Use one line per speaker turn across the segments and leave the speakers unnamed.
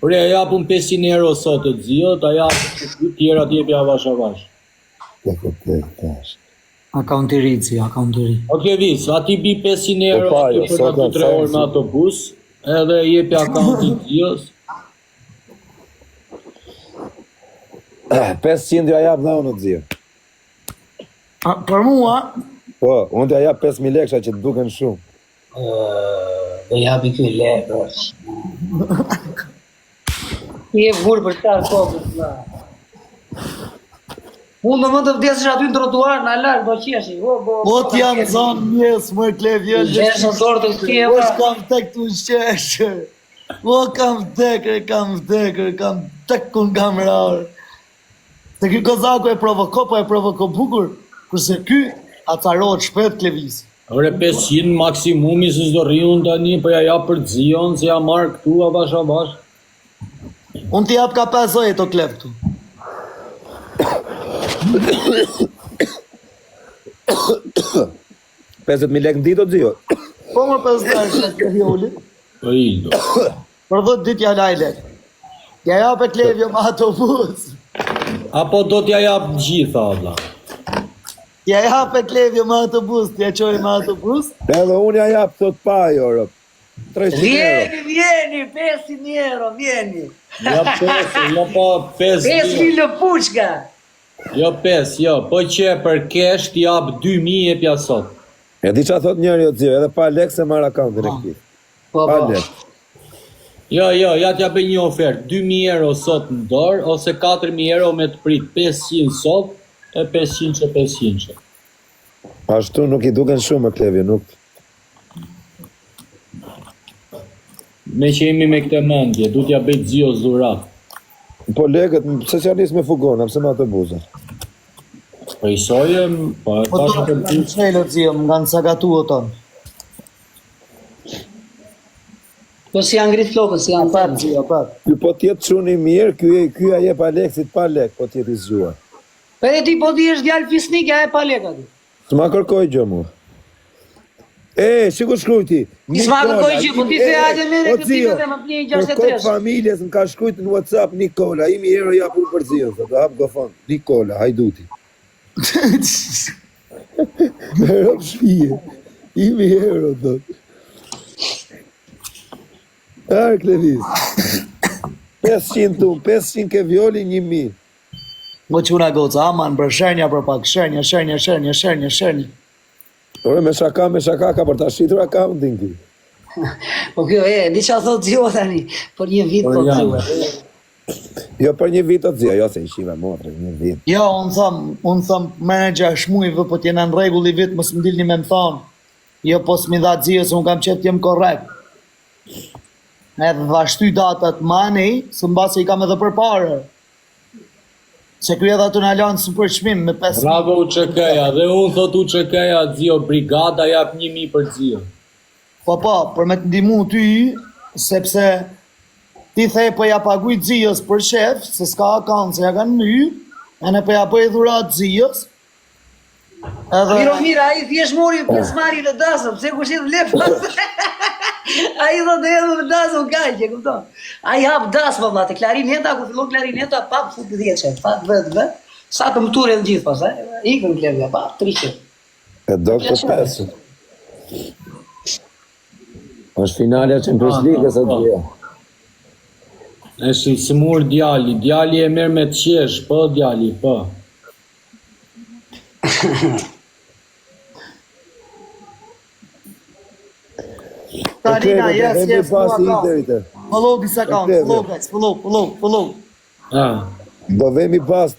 Por ja japun 500 euro sot të Xio, ta japin të tjera të jepi avash avash.
Akaunti ri, akaunti ri.
Okej, vis, ati bi 500 euro për ato 3 orë në autobus, edhe jepi akaunti Xios.
500 ja jap dhe unë të Xio.
Për mua?
Po, unë t'ja jap 5.000 leksha që të duken shumë.
Dhe japi ky lekë. Je vur për ta kokës vlla. Unë më të vdesësh aty në trotuar, në larg do qeshi.
Po ti janë zonë mjes, më klev jo.
Jesh në dorë të këtij.
Po kam tek tu qesh. Po kam tek kun kamerar. Se ky kozaku e provoko bukur, kurse ky acarohet shpejt klevis.
Ore 500 maksimumi se s'do rriun tani, po ja jap për Xion, se ja marr këtu avash avash.
Unë t'i jap ka 50 to klep këtu.
$50.000 lekë në ditë o Xio?
Po më 50 të vjoli.
Po Ildo.
Për 10 ditë ja laj lekë. Ja jap e klevjo me autobus.
Apo do t'ja jap gjitha, valla.
Ja jap e klevjo me autobus, t'ja qoj me autobus.
Edhe unë ja jap sot pa euro. 300 euro.
Vjeni, 500 euro, vjeni.
Ja 5, jo po 5.
5 kilo puçka.
Jo 5, jo, po që për kesh t'i jap 2000 e pja sot.
E di qa thot njëri o Xio, edhe pa lekë se marr akauntin e këtij.
Po,
Pa
po.
lekë.
Jo, ja t'ja bëj një ofertë, 2000 euro sot në dorë, ose 4000 euro me të prit 500 sot, e 500.
Ashtu nuk i duken shumë klevje, nuk.
Me që jemi me këtë mendje, du t'ja bëj Xio zurat.
Po lekët, se që nis me fugona, pse me autobusa.
Po i soje, po
Po
tash
të
të
në qelo Xio, më nga në sagatu o tonë.
Po si janë ngrit flokët, si janë
Pat Xio, pat.
Ky po tjetë çuni mirë, ky a jep Aleksit pa lekë, po tjetë i zgjuar.
Po e ti po ti është djalë fisnik, ja e pa lekë aty.
S'ma kërkoj gjë mua. Shiku shkrujti.
S'ma kërkoj gjë, po ti se hajde me
o
këtë
Xio,
dhe më plijin
për kokë
63.
familjes më ka shkrujt në WhatsApp Nikola, imi euro japur për Xio, se do hap gofon. Nikola, hajduti. Me rob shpije. Imi euro, do. Arë klevis. 500 tu, 500 ke vjoli, 1000.
Mo quna goca, aman për shenja për pak, shenja.
Ore, me shaka ka për ta shitur akauntin ki.
Po kjo di qa thot Xio tani, për një vit po Xio.
Jo për një vit o Xio, jo se i shiva motre, një vit.
Jo, unë thëm, menager shmujve, po t'jena në regull i vit, mos më dilni me më thonë. Jo, po s'mi dha Xio, se unë kam qëtë jem korrekt. Edhe vashty datat mani, së mbase i kam edhe për pare. Se kjo edhe atë në alanë së për shmim me 5.000.
Bravo UÇK-ja, dhe unë thot UÇK-ja Xio, brigada jap 1000 për Xio.
Po, për me të ndimu ty, sepse ti thej po ja paguj Xios për shef, se s'ka akant, se ja kanë my, e ne po ja bëj dhurat Xios.
Mira, ai thjesht mori pjesëmarrje në dasëm, pse kush i vlef. Ai do të hedhë në dasëm kaq, e kupton? Ai hap dasmë valla, te klarineta ku fillon klarineta pa fut 10, pa vetë. Sa të mturën gjithë pastaj, ikën klavja pa 300.
E do këtë 5. Është finalja Champions League sa Xio.
Është i smur djali e merr me të qesh, po djali, po.
Tarina, yes, follow this account, follow guys, follow.
Do vemi pas,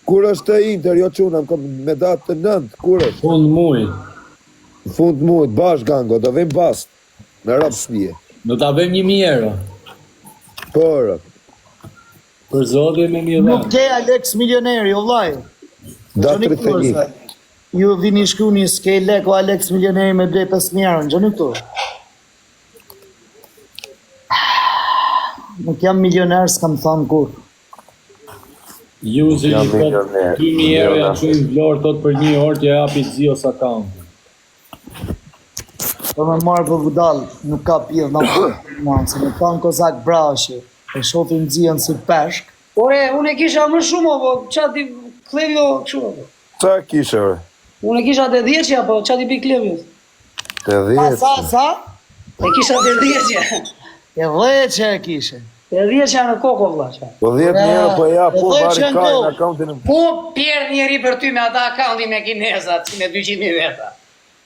kur është Inter, jo quna, me datë të 9, kur është? Fund muajt, bash gango, do vemi pas, në rap shpije.
Do ta vëm 1000 euro.
Por.
Për zotin me 1000 euro.
Nuk ke Alex milioneri, o vlaj.
Da 31.
Ju vini shkruni s'ke lek o Alex milioneri me blej 5.000 euro, në gjëni këtu. Nuk jam milioner, s'kam thonë kur.
Ju se një pot 2000 euro janë qujnë vlorë tot për një orë t'ja japit Xios account.
Po me marrë për vëdal, nuk ka pjedh në mua, se me thonë kozak brashi. e shohin nxjehen si peshk.
Ore, unë e kisha më shumë, po çati Klevjo kështu.
Sa kishe, bre?
Unë e kisha te 10-ja, po çati pi Klevjos.
Te 10.
Sa?
E kisha te 10-ja.
E 10 që e kishe.
Te 10-ja në kokë vlla ça.
Po 10 euro po ja, po
Dhe
vari
që
ka
ndo.
në akauntin.
Po pierd njeri për ty me ata akaunti me kinezat, me 200.000 veta.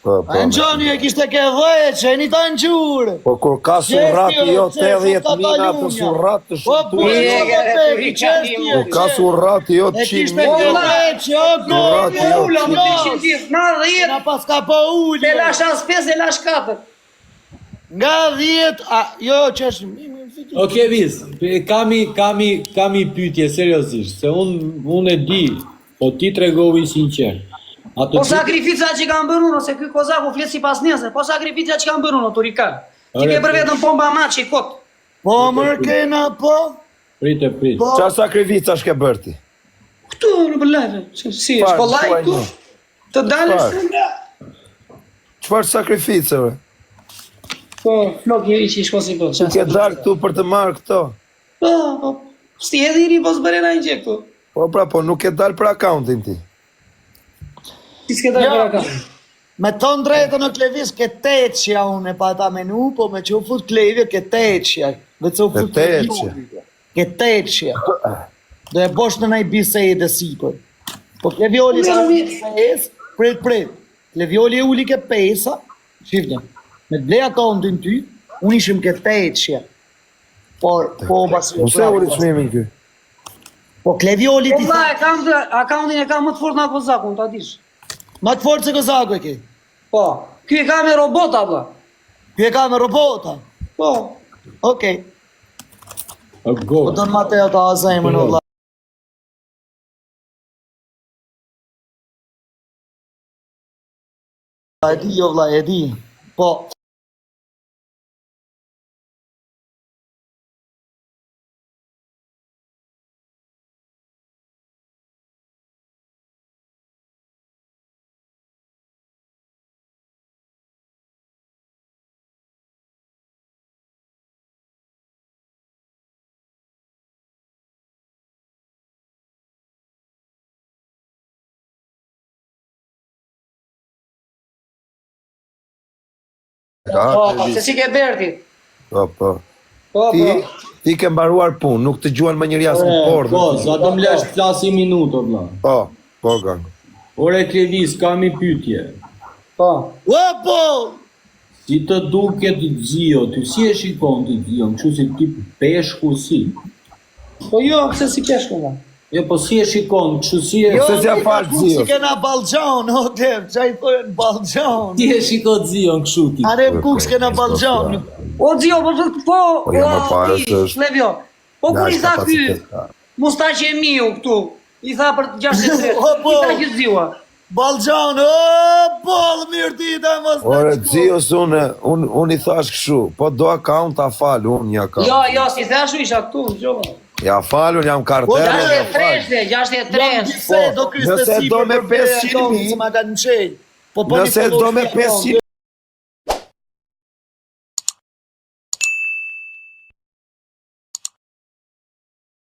Po,
A në gjoni e kishte ke 10 që e një ta në gjurë.
Po kur ka surrat jo 80.000 atë surrat të
Po
shëntuar. Kur ka surrat jo
E kishte
100.000.
ke 10 që o
Surrat jo
Ula më 300 na 10,
Na pas ka po
e
ullë.
lash as 5, e lash 4.
Nga 10, jo që është...
Okej, Viz, kami pyetje seriozisht, se unë e di, po ti tregovi sinqer. Ato
Po sakrifica që kanë bërë unë, ose ky kozaku flet sipas nesër, po sakrifica që kanë bërë unë, Turika. Ti ke për vetëm pomba maçi kot.
Po mërë kena po?
Prit.
Qa sakrifica shke bërti?
Këtu në për live, si,
Çfarë,
shkollaj
thuaj
këtu.
një.
Të dalësh
Çfarë?
nga.
Qëfar sakrifica, bre?
Po, flok i që i shko si po.
Që ke dalë këtu për të marrë këto?
Po, sti edhe i ri, po s'bëre na një gjë këtu.
Po pra, po nuk ke dalë për akauntin ti.
Ti s'ke dalë për aka.
Me ton drejtë në Klevis ke teqja unë e pa ta menu, po me që u fut Klevje ke teqja. Vetë se u fut
Ke teqja.
Ke teqja. Do e bosh në nej bisejt e sipër. Po Klevjoli sa pes, prit. Klevjoli e uli ke pesa, shifte, me të blej akauntin ty, unë ishim ke teqja. Por, po basi...
Nëse uri çmimin ky?
Po Klevjoli
Po
ti
vlla,
tha,
akauntin e kam më të fortë nga kozakun, ta dish.
ma të forë se këzaku e ke.
Po, ky e ka me robota, vlla.
Ky e ka me robota.
Po,
Okej.
O
Po
go.
do në Mateo ta azajmë në vla. E di jo vla, e di. Po,
po, se si ke Berti.
Po.
Po,
Ti ke mbaruar punë, nuk të gjuan më njëri asë në porë.
Po, sa të mlesh flasi minuto, vlla.
Po, gang.
Ore Klevis, kam i pyetje.
po.
po!
Si të duket Xhio, ty si e shikon ti Xhion, kështu si tip peshku si?
Po jo, pse si kesh vlla.
Jo, po si e shikon, kështu si e...
Se s'ja falë Xhio.
Si kena balgjon, o tem, që i thojnë balgjon.
Si e shikon Xhion kështu ti?
Are kuks kena balgjon.
O Xhio, po,
jo, më parë se është-
Levjo. Po kur i
Lash
tha ky
kapacitet ka.
Mustaqi e miu këtu, i tha për 63.
Po.
I tha që Xhio.
Balgjon, o, bol, mirë ti dhe mos në
Ore,
qëtu.
Xhios unë i thash kështu, po do akaunt ta fal, unë një akaunt.
Jo, si thashu isha këtu, Xhio.
Ja falun, jam kartere. ja fal.
63, 63.
Nëse do kryste
Nëse
si
do me
për
500.000,
se ma ka në qenj. Po
Nëse do me 500